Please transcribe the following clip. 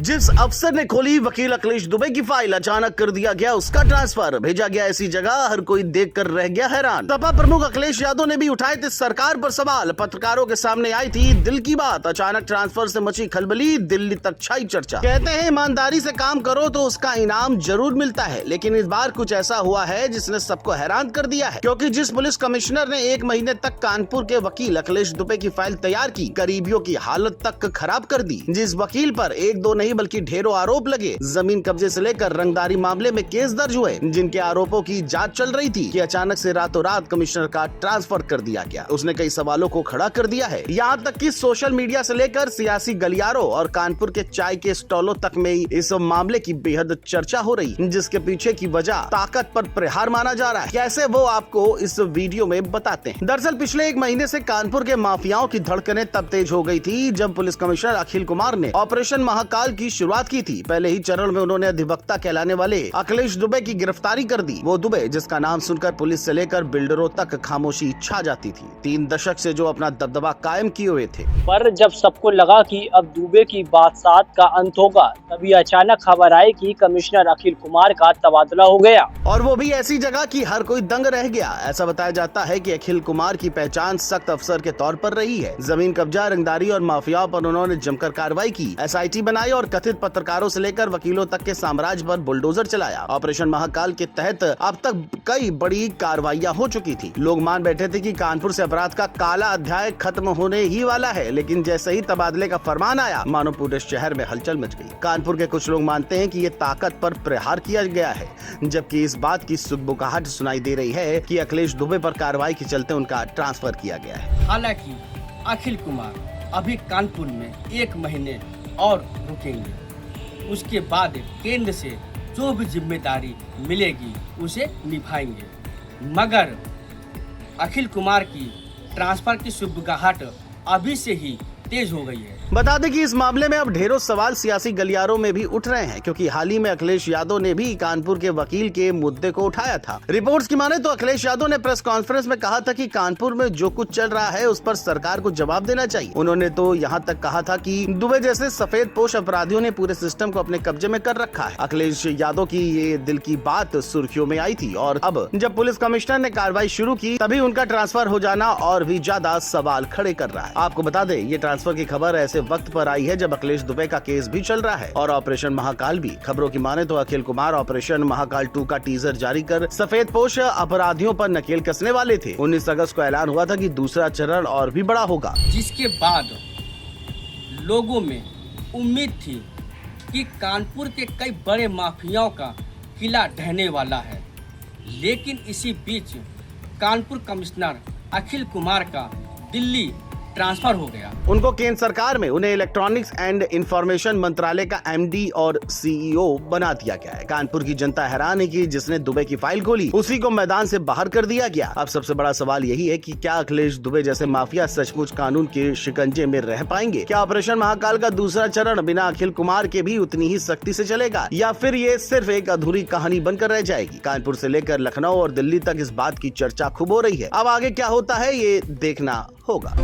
जिस अफसर ने खोली वकील अखिलेश दुबे की फाइल, अचानक कर दिया गया उसका ट्रांसफर, भेजा गया ऐसी जगह हर कोई देख कर रह गया हैरान। सपा प्रमुख अखिलेश यादव ने भी उठाए थे सरकार पर सवाल, पत्रकारों के सामने आई थी दिल की बात। अचानक ट्रांसफर से मची खलबली, दिल्ली तक छाई चर्चा। कहते हैं ईमानदारी से काम करो तो उसका इनाम जरूर मिलता है, लेकिन इस बार कुछ ऐसा हुआ है जिसने सबको हैरान कर दिया है, क्योंकि जिस पुलिस कमिश्नर ने 1 महीने तक कानपुर के वकील अखिलेश दुबे की फाइल तैयार की, करीबियों की हालत तक खराब कर दी। जिस वकील पर 1-2 नहीं बल्कि ढेरों आरोप लगे, जमीन कब्जे से लेकर रंगदारी मामले में केस दर्ज हुए, जिनके आरोपों की जांच चल रही थी, कि अचानक से रातों रात कमिश्नर का ट्रांसफर कर दिया गया। उसने कई सवालों को खड़ा कर दिया है। यहाँ तक कि सोशल मीडिया से लेकर सियासी गलियारों और कानपुर के चाय के स्टॉलों तक में इस मामले की बेहद चर्चा हो रही, जिसके पीछे की वजह ताकत पर प्रहार माना जा रहा है। कैसे, वो आपको इस वीडियो में बताते हैं। दरअसल पिछले 1 महीने से कानपुर के माफियाओं की धड़कनें तब तेज हो गई थी जब पुलिस कमिश्नर अखिल कुमार ने ऑपरेशन महाकाल की शुरुआत की थी। पहले ही चरण में उन्होंने अधिवक्ता कहलाने वाले अखिलेश दुबे की गिरफ्तारी कर दी। वो दुबे जिसका नाम सुनकर पुलिस से लेकर बिल्डरों तक खामोशी छा जाती थी। 3 दशक से जो अपना दबदबा कायम किए हुए थे। पर जब सबको लगा कि अब दुबे की बादशाहत का अंत होगा, तभी अचानक खबर आई कि कमिश्नर अखिल कुमार का तबादला हो गया, और वो भी ऐसी जगह कि हर कोई दंग रह गया। ऐसा बताया जाता है कि अखिल कुमार की पहचान सख्त अफसर के तौर पर रही है। जमीन कब्जा, रंगदारी और माफियाओं पर उन्होंने जमकर कार्रवाई की, SIT बनाई और कथित पत्रकारों से लेकर वकीलों तक के साम्राज्य पर बुलडोजर चलाया। ऑपरेशन महाकाल के तहत अब तक कई बड़ी कार्रवाइयां हो चुकी थी। लोग मान बैठे थे कि कानपुर से अपराध का काला अध्याय खत्म होने ही वाला है, लेकिन जैसे ही तबादले का फरमान आया, मानो पूरे शहर में हलचल मच गई। कानपुर के कुछ लोग मानते हैं कि ये ताकत पर प्रहार किया गया है, जबकि इस बात की सुगबुगाहट सुनाई दे रही है कि अखिलेश दुबे पर कार्रवाई के चलते उनका ट्रांसफर किया गया है। हालांकि अखिल कुमार अभी कानपुर में 1 महीने और रुकेंगे, उसके बाद केंद्र से जो भी जिम्मेदारी मिलेगी उसे निभाएंगे। मगर अखिल कुमार की ट्रांसफर की सुगबुगाहट अभी से ही तेज हो गई है। बता दें कि इस मामले में अब ढेरों सवाल सियासी गलियारों में भी उठ रहे हैं, क्योंकि हाल ही में अखिलेश यादव ने भी कानपुर के वकील के मुद्दे को उठाया था। रिपोर्ट्स की माने तो अखिलेश यादव ने प्रेस कॉन्फ्रेंस में कहा था कि कानपुर में जो कुछ चल रहा है उस पर सरकार को जवाब देना चाहिए। उन्होंने तो यहाँ तक कहा था कि दुबे जैसे सफेद पोश अपराधियों ने पूरे सिस्टम को अपने कब्जे में कर रखा है। अखिलेश यादव की ये दिल की बात सुर्खियों में आई थी, और अब जब पुलिस कमिश्नर ने कार्रवाई शुरू की, तभी उनका ट्रांसफर हो जाना और भी ज्यादा सवाल खड़े कर रहा है। आपको बता दें, ये ट्रांसफर की खबर ऐसे वक्त पर आई है जब अखिलेश दुबे का केस भी चल रहा है और ऑपरेशन महाकाल भी। खबरों की माने तो अखिल कुमार ऑपरेशन महाकाल 2 का टीजर जारी कर सफेद पोश अपराधियों पर नकेल कसने वाले थे। 19 अगस्त को ऐलान हुआ था कि दूसरा चरण और भी बड़ा होगा, जिसके बाद लोगों में उम्मीद थी कि कानपुर के कई बड़े माफियाओं का किला ढहने वाला है। लेकिन इसी बीच कानपुर कमिश्नर अखिल कुमार का दिल्ली ट्रांसफर हो गया। उनको केंद्र सरकार में उन्हें इलेक्ट्रॉनिक्स एंड इंफॉर्मेशन मंत्रालय का MD और CEO बना दिया गया है। कानपुर की जनता हैरान है कि जिसने दुबे की फाइल खोली उसी को मैदान से बाहर कर दिया गया। अब सबसे बड़ा सवाल यही है कि क्या अखिलेश दुबे जैसे माफिया सचमुच कानून के शिकंजे में रह पाएंगे? क्या ऑपरेशन महाकाल का दूसरा चरण बिना अखिल कुमार के भी उतनी ही सख्ती से चलेगा, या फिर ये सिर्फ एक अधूरी कहानी बनकर रह जाएगी? कानपुर से लेकर लखनऊ और दिल्ली तक इस बात की चर्चा खूब हो रही है। अब आगे क्या होता है ये देखना होगा।